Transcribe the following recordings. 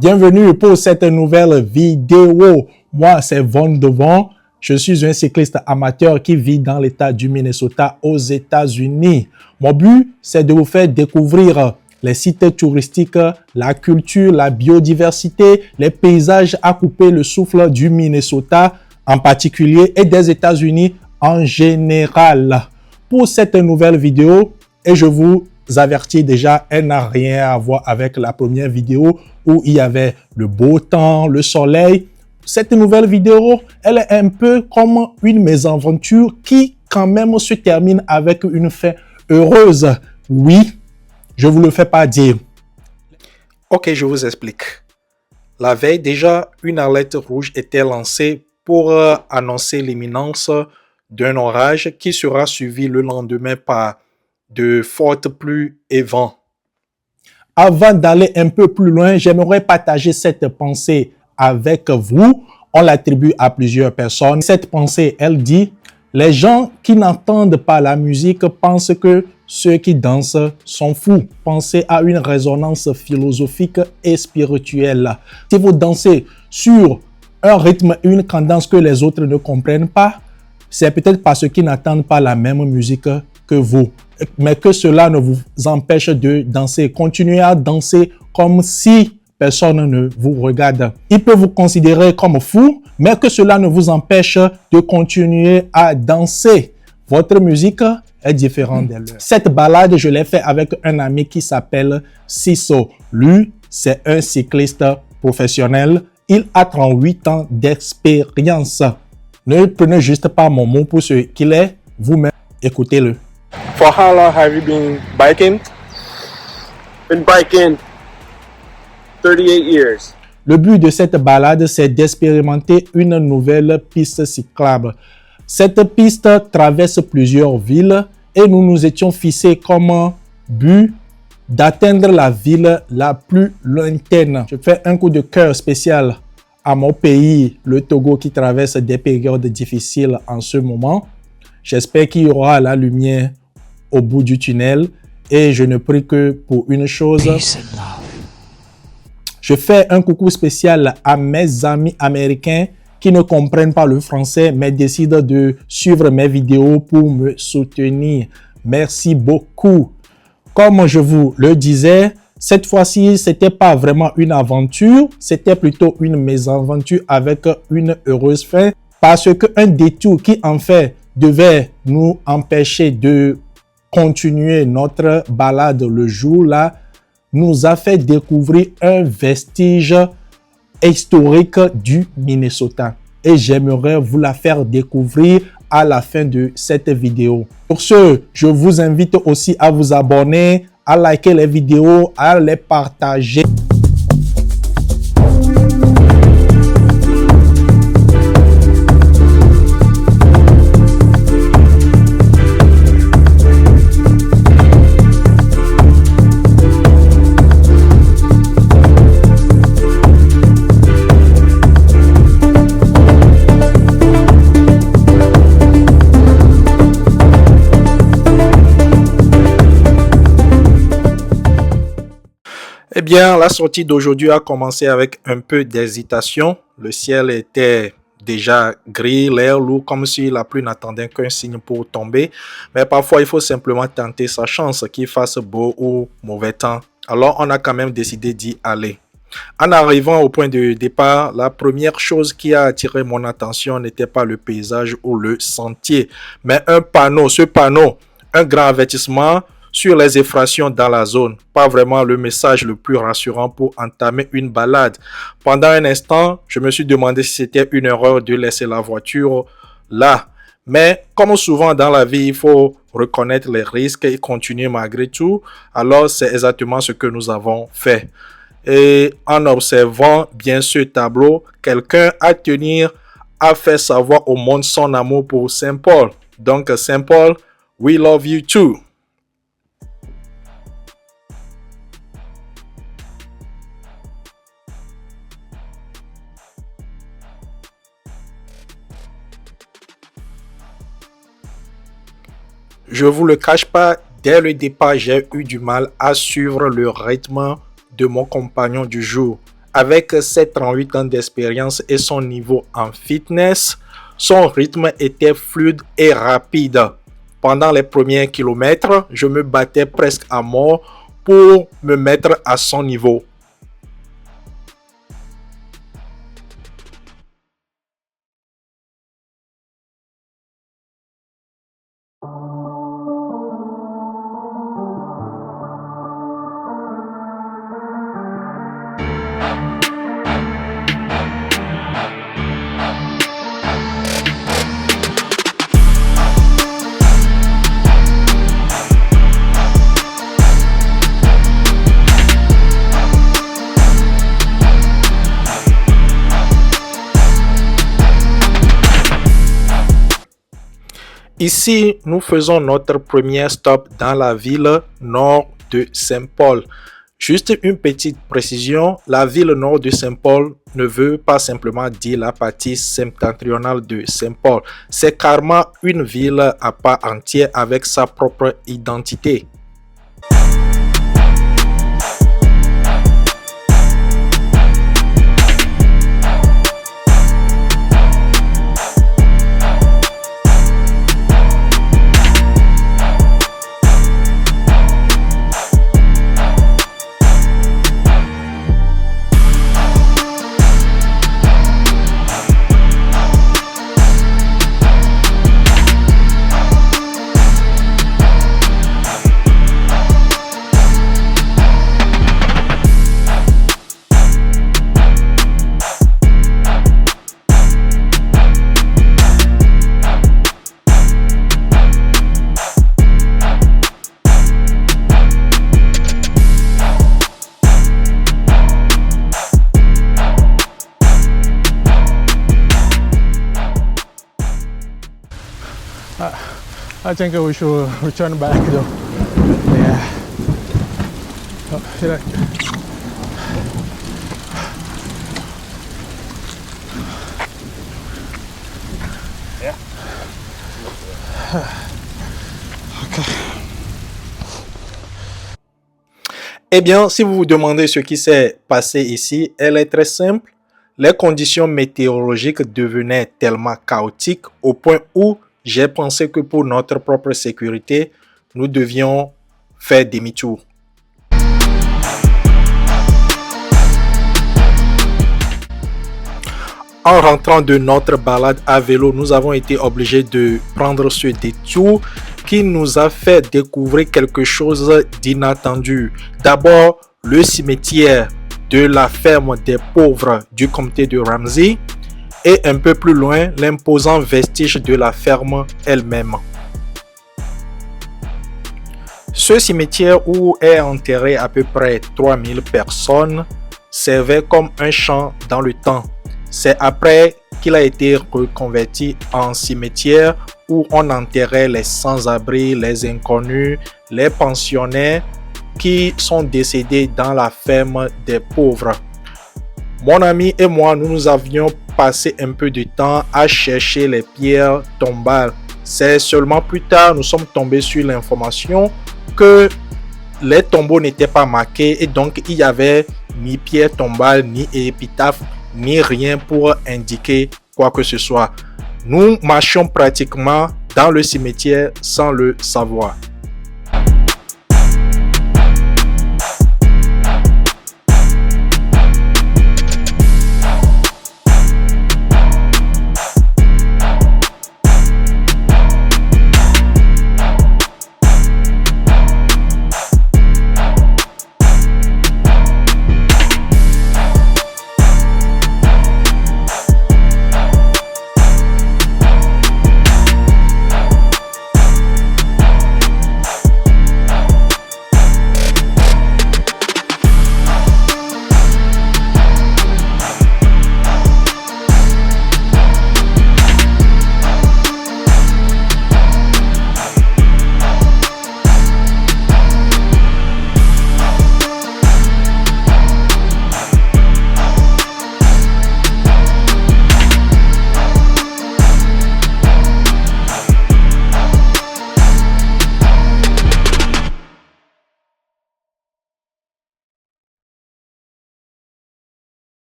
Bienvenue pour cette nouvelle vidéo. Moi, c'est Von Devon. Je suis un cycliste amateur qui vit dans l'État du Minnesota aux États-Unis. Mon but, c'est de vous faire découvrir les sites touristiques, la culture, la biodiversité, les paysages à couper le souffle du Minnesota en particulier et des États-Unis en général. Pour cette nouvelle vidéo, et je vous avertis déjà, elle n'a rien à voir avec la première vidéo où il y avait le beau temps, le soleil. Cette nouvelle vidéo, elle est un peu comme une mésaventure qui quand même se termine avec une fin heureuse. Oui, je vous le fais pas dire. Ok, je vous explique. La veille, déjà, une alerte rouge était lancée pour annoncer l'imminence d'un orage qui sera suivi le lendemain par de fortes pluies et vents. Avant d'aller un peu plus loin, j'aimerais partager cette pensée avec vous. On l'attribue à plusieurs personnes. Cette pensée, elle dit, les gens qui n'entendent pas la musique pensent que ceux qui dansent sont fous. Pensez à une résonance philosophique et spirituelle. Si vous dansez sur un rythme, une cadence que les autres ne comprennent pas, c'est peut-être parce qu'ils n'entendent pas la même musique que vous. Mais que cela ne vous empêche de danser. Continuez à danser comme si personne ne vous regarde. Il peut vous considérer comme fou, mais que cela ne vous empêche de continuer à danser. Votre musique est différente des leurs. Cette balade, je l'ai fait avec un ami qui s'appelle Sisso. Lui, c'est un cycliste professionnel. Il a 38 ans d'expérience. Ne prenez juste pas mon mot pour ce qu'il est. Vous-même, écoutez-le. For how long have you been biking? Been biking 38 years. Le but de cette balade, c'est d'expérimenter une nouvelle piste cyclable. Cette piste traverse plusieurs villes et nous nous étions fixés comme but d'atteindre la ville la plus lointaine. Je fais un coup de cœur spécial à mon pays, le Togo, qui traverse des périodes difficiles en ce moment. J'espère qu'il y aura la lumière au bout du tunnel et je ne prie que pour une chose. Je fais un coucou spécial à mes amis américains qui ne comprennent pas le français mais décident de suivre mes vidéos pour me soutenir. Merci beaucoup. Comme je vous le disais, cette fois-ci, c'était pas vraiment une aventure, c'était plutôt une mésaventure avec une heureuse fin parce qu'un détour qui en fait devait nous empêcher de continuer notre balade le jour-là, nous a fait découvrir un vestige historique du Minnesota. Et j'aimerais vous la faire découvrir à la fin de cette vidéo. Pour ce, je vous invite aussi à vous abonner, à liker les vidéos, à les partager. Eh bien, la sortie d'aujourd'hui a commencé avec un peu d'hésitation. Le ciel était déjà gris, l'air lourd, comme si la pluie n'attendait qu'un signe pour tomber. Mais parfois, il faut simplement tenter sa chance, qu'il fasse beau ou mauvais temps. Alors, on a quand même décidé d'y aller. En arrivant au point de départ, la première chose qui a attiré mon attention n'était pas le paysage ou le sentier, mais un panneau. Ce panneau, un grand avertissement sur les effractions dans la zone. Pas vraiment le message le plus rassurant pour entamer une balade. Pendant un instant, je me suis demandé si c'était une erreur de laisser la voiture là. Mais comme souvent dans la vie, il faut reconnaître les risques et continuer malgré tout. Alors, c'est exactement ce que nous avons fait. Et en observant bien ce tableau, quelqu'un à tenir a fait savoir au monde son amour pour Saint-Paul. Donc, Saint-Paul, we love you too. Je vous le cache pas, dès le départ, j'ai eu du mal à suivre le rythme de mon compagnon du jour. Avec ses 38 ans d'expérience et son niveau en fitness, son rythme était fluide et rapide. Pendant les premiers kilomètres, je me battais presque à mort pour me mettre à son niveau. Ici, nous faisons notre premier stop dans la ville nord de Saint-Paul. Juste une petite précision, la ville nord de Saint-Paul ne veut pas simplement dire la partie septentrionale de Saint-Paul. C'est carrément une ville à part entière avec sa propre identité. I think we should return back though. Yeah. Oh, should I? Yeah. Okay. Eh bien, si vous vous demandez ce qui s'est passé ici, elle est très simple. Les conditions météorologiques devenaient tellement chaotiques au point où j'ai pensé que pour notre propre sécurité, nous devions faire demi-tour. En rentrant de notre balade à vélo, nous avons été obligés de prendre ce détour qui nous a fait découvrir quelque chose d'inattendu. D'abord, le cimetière de la ferme des pauvres du comté de Ramsey et un peu plus loin, l'imposant vestige de la ferme elle-même. Ce cimetière où est enterré à peu près 3000 personnes servait comme un champ dans le temps. C'est après qu'il a été reconverti en cimetière où on enterrait les sans-abri, les inconnus, les pensionnaires qui sont décédés dans la ferme des pauvres. Mon ami et moi, nous avions passé un peu de temps à chercher les pierres tombales. C'est seulement plus tard nous sommes tombés sur l'information que les tombeaux n'étaient pas marqués et donc il n'y avait ni pierre tombale, ni épitaphe, ni rien pour indiquer quoi que ce soit. Nous marchions pratiquement dans le cimetière sans le savoir.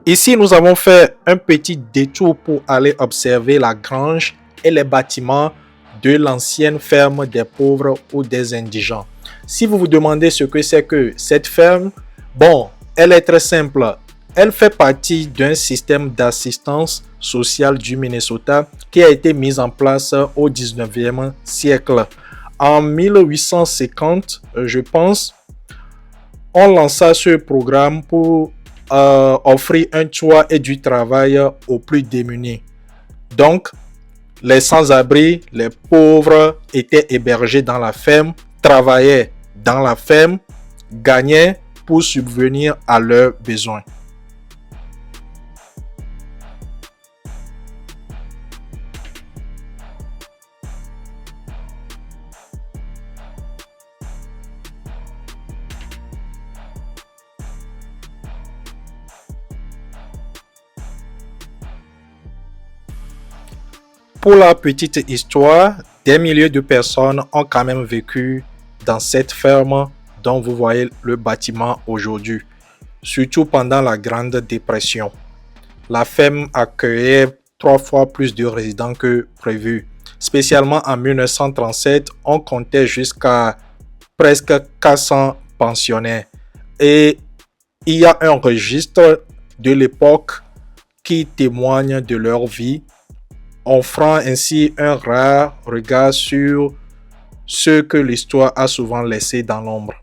Ici, nous avons fait un petit détour pour aller observer la grange et les bâtiments de l'ancienne ferme des pauvres ou des indigents. Si vous vous demandez ce que c'est que cette ferme, bon, elle est très simple. Elle fait partie d'un système d'assistance sociale du Minnesota qui a été mis en place au 19e siècle. En 1850, je pense, on lança ce programme pour offrir un toit et du travail aux plus démunis. Donc, les sans-abri, les pauvres étaient hébergés dans la ferme, travaillaient dans la ferme, gagnaient pour subvenir à leurs besoins. Pour la petite histoire, des milliers de personnes ont quand même vécu dans cette ferme dont vous voyez le bâtiment aujourd'hui, surtout pendant la Grande Dépression. La ferme accueillait 3 fois plus de résidents que prévu. Spécialement en 1937, on comptait jusqu'à presque 400 pensionnaires. Et il y a un registre de l'époque qui témoigne de leur vie, offrant ainsi un rare regard sur ce que l'histoire a souvent laissé dans l'ombre.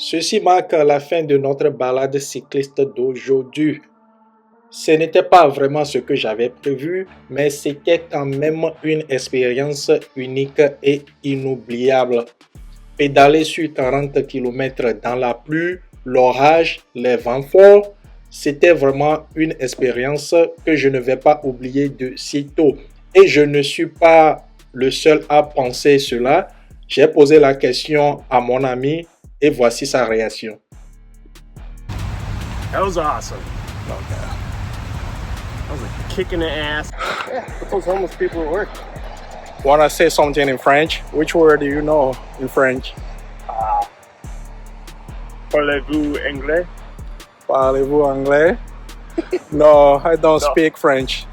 Ceci marque la fin de notre balade cycliste d'aujourd'hui. Ce n'était pas vraiment ce que j'avais prévu, mais c'était quand même une expérience unique et inoubliable. Pédaler sur 40 km dans la pluie, l'orage, les vents forts, c'était vraiment une expérience que je ne vais pas oublier de sitôt. Et je ne suis pas le seul à penser cela. J'ai posé la question à mon ami et voici sa réaction. That was awesome. Okay. That was a kick in the ass. Yeah, those homeless people at work. Want to say something in French? Which word do you know in French? Parlez-vous anglais? Parlez-vous anglais? No, I don't speak French.